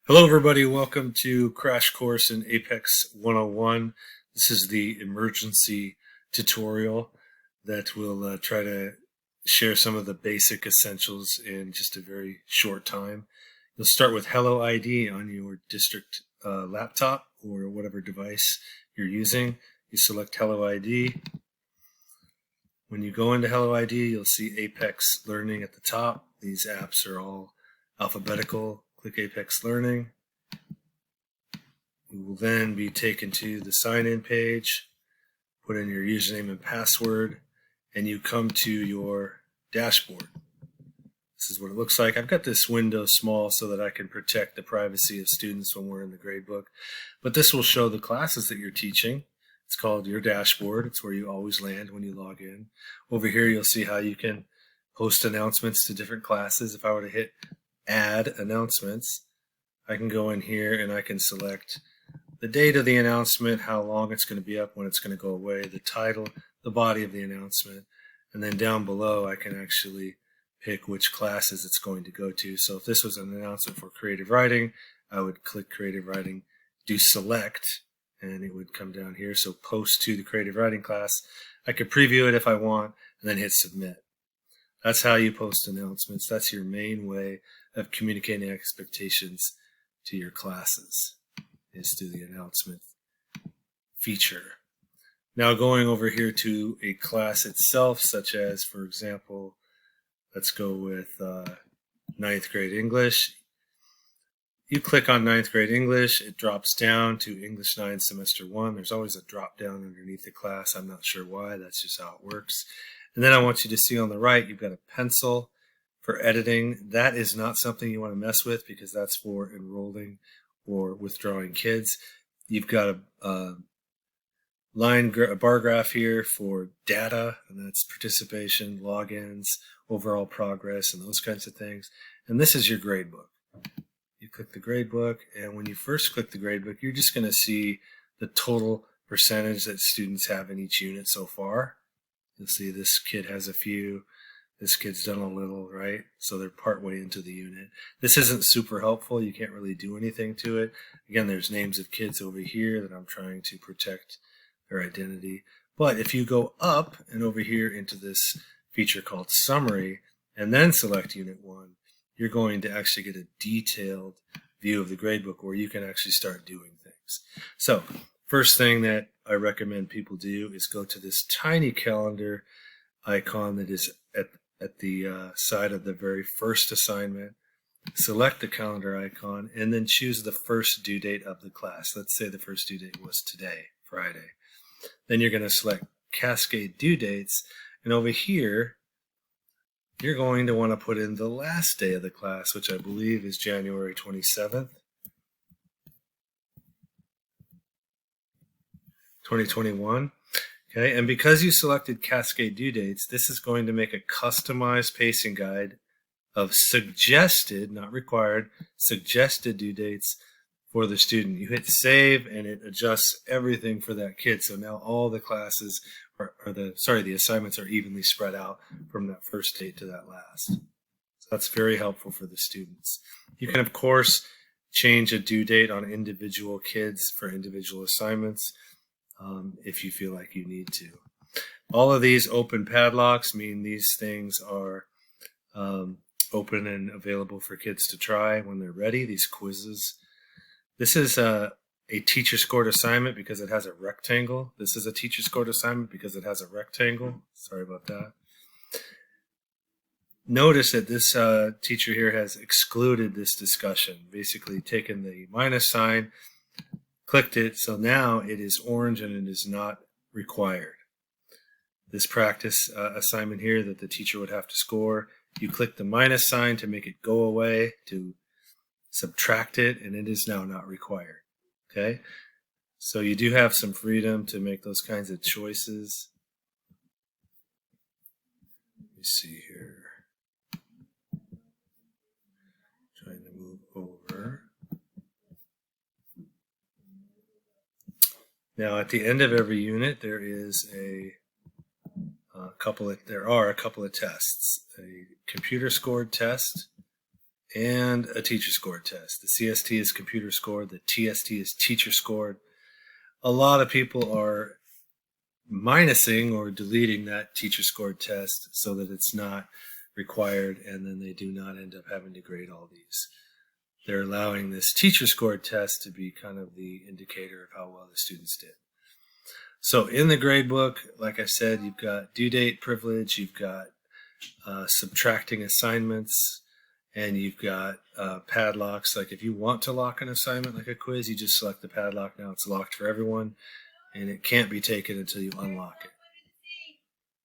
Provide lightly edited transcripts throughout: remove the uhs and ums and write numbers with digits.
Hello everybody, welcome to Crash Course in Apex 101. This is the emergency tutorial that will try to share some of the basic essentials in just a very short time. You'll start with Hello ID on your district laptop or whatever device you're using. You select Hello ID. When you go into Hello ID, you'll see Apex Learning at the top. These apps are all alphabetical. Click Apex Learning. You will then be taken to the sign-in page, put in your username and password, and you come to your dashboard. This is what it looks like. I've got this window small so that I can protect the privacy of students when we're in the gradebook. But this will show the classes that you're teaching. It's called your dashboard. It's where you always land when you log in. Over here, you'll see how you can post announcements to different classes. If I were to hit Add Announcements, I can go in here and I can select the date of the announcement, how long it's going to be up, when it's going to go away, the title, the body of the announcement, and then down below I can actually pick which classes it's going to go to. So if this was an announcement for creative writing, I would click creative writing, do select, and it would come down here. So post to the creative writing class. I could preview it if I want and then hit submit. That's how you post announcements. That's your main way of communicating expectations to your classes, is through the announcement feature. Now going over here to a class itself, such as, for example, let's go with 9th grade English. You click on 9th grade English, it drops down to English 9 Semester 1. There's always a drop down underneath the class. I'm not sure why, that's just how it works. And then I want you to see on the right, you've got a pencil for editing. That is not something you want to mess with because that's for enrolling or withdrawing kids. You've got a bar graph here for data, and that's participation, logins, overall progress, and those kinds of things. And this is your gradebook. You click the gradebook, and when you first click the gradebook, you're just going to see the total percentage that students have in each unit so far. You'll see this kid has a few, this kid's done a little, right? So they're partway into the unit. This isn't super helpful. You can't really do anything to it. Again, there's names of kids over here that I'm trying to protect their identity. But if you go up and over here into this feature called Summary, and then select Unit 1, you're going to actually get a detailed view of the gradebook where you can actually start doing things. So, first thing that I recommend people do is go to this tiny calendar icon that is at the side of the very first assignment. Select the calendar icon and then choose the first due date of the class. Let's say the first due date was today, Friday. Then you're going to select Cascade Due Dates, and over here you're going to want to put in the last day of the class, which I believe is January 27th. 2021. Okay, and because you selected Cascade Due Dates, this is going to make a customized pacing guide of suggested, not required, suggested due dates for the student. You hit save and it adjusts everything for that kid. So now all the classes the assignments are evenly spread out from that first date to that last. So that's very helpful for the students. You can, of course, change a due date on individual kids for individual assignments if you feel like you need to. All of these open padlocks mean these things are open and available for kids to try when they're ready, these quizzes. This is a teacher-scored assignment because it has a rectangle. This is a teacher-scored assignment because it has a rectangle. Sorry about that. Notice that this teacher here has excluded this discussion, basically taken the minus sign, clicked it, so now it is orange and it is not required. This practice assignment here that the teacher would have to score, you click the minus sign to make it go away, to subtract it, and it is now not required. Okay, so you do have some freedom to make those kinds of choices. Let me see here. Trying to move over. Now, at the end of every unit, there are a couple of tests: a computer-scored test, and a teacher scored test. The CST is computer scored. The TST is teacher scored. A lot of people are minusing or deleting that teacher scored test so that it's not required, and then they do not end up having to grade all these. They're allowing this teacher scored test to be kind of the indicator of how well the students did. So in the grade book, like I said, you've got due date privilege, you've got subtracting assignments, and you've got padlocks. Like if you want to lock an assignment like a quiz, you just select the padlock. Now it's locked for everyone, and it can't be taken until you unlock it.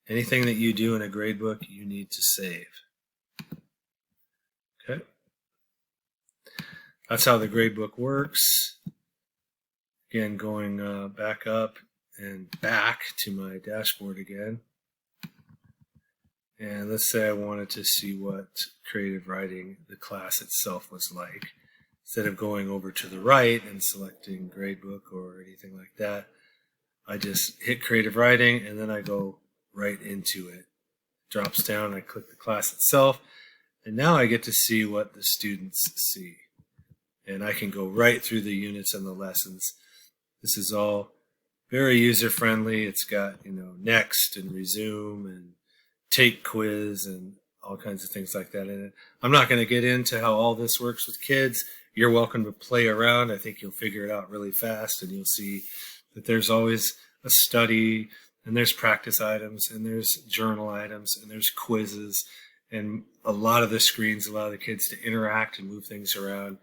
Anything that you do in a grade book, you need to save. Okay? That's how the grade book works. Again, going back up and back to my dashboard again. And let's say I wanted to see what creative writing, the class itself, was like. Instead of going over to the right and selecting gradebook or anything like that, I just hit creative writing and then I go right into it. Drops down, I click the class itself, and now I get to see what the students see. And I can go right through the units and the lessons. This is all very user-friendly. It's got, next and resume and take quiz and all kinds of things like that in it. I'm not going to get into how all this works with kids. You're welcome to play around. I think you'll figure it out really fast, and you'll see that there's always a study, and there's practice items, and there's journal items, and there's quizzes, and a lot of the screens allow the kids to interact and move things around.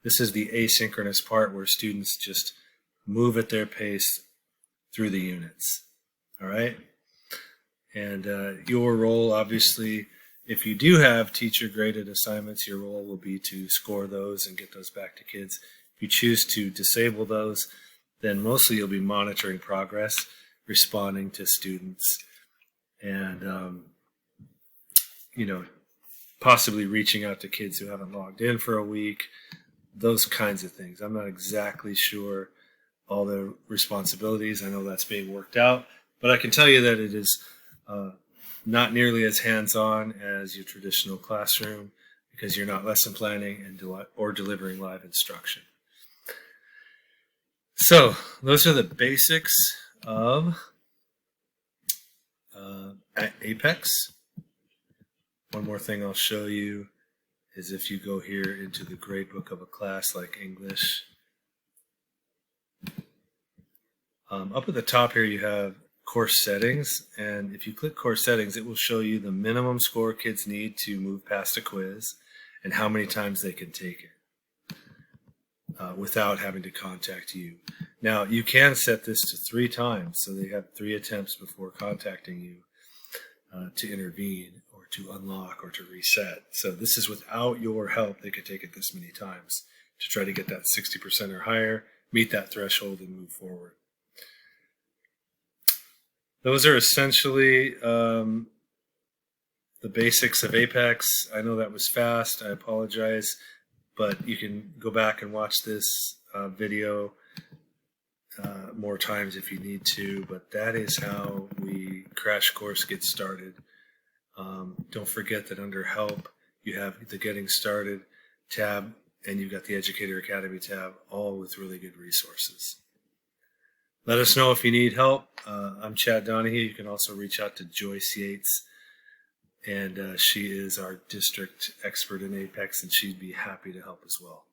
This is the asynchronous part where students just move at their pace through the units. All right? And your role, obviously, if you do have teacher-graded assignments, your role will be to score those and get those back to kids. If you choose to disable those, then mostly you'll be monitoring progress, responding to students, and, possibly reaching out to kids who haven't logged in for a week, those kinds of things. I'm not exactly sure all the responsibilities. I know that's being worked out, but I can tell you that it is not nearly as hands-on as your traditional classroom because you're not lesson planning or delivering live instruction. So those are the basics of Apex. One more thing I'll show you is if you go here into the gradebook of a class like English. Up at the top here you have course settings, and if you click course settings, it will show you the minimum score kids need to move past a quiz and how many times they can take it without having to contact you. Now, you can set this to 3 times, so they have 3 attempts before contacting you to intervene or to unlock or to reset. So this is without your help. They could take it this many times to try to get that 60% or higher, meet that threshold, and move forward. Those are essentially the basics of Apex. I know that was fast. I apologize, but you can go back and watch this video more times if you need to, but that is how we crash course get started. Don't forget that under help, you have the Getting Started tab, and you've got the Educator Academy tab, all with really good resources. Let us know if you need help. I'm Chad Donahue. You can also reach out to Joyce Yates, and she is our district expert in Apex, and she'd be happy to help as well.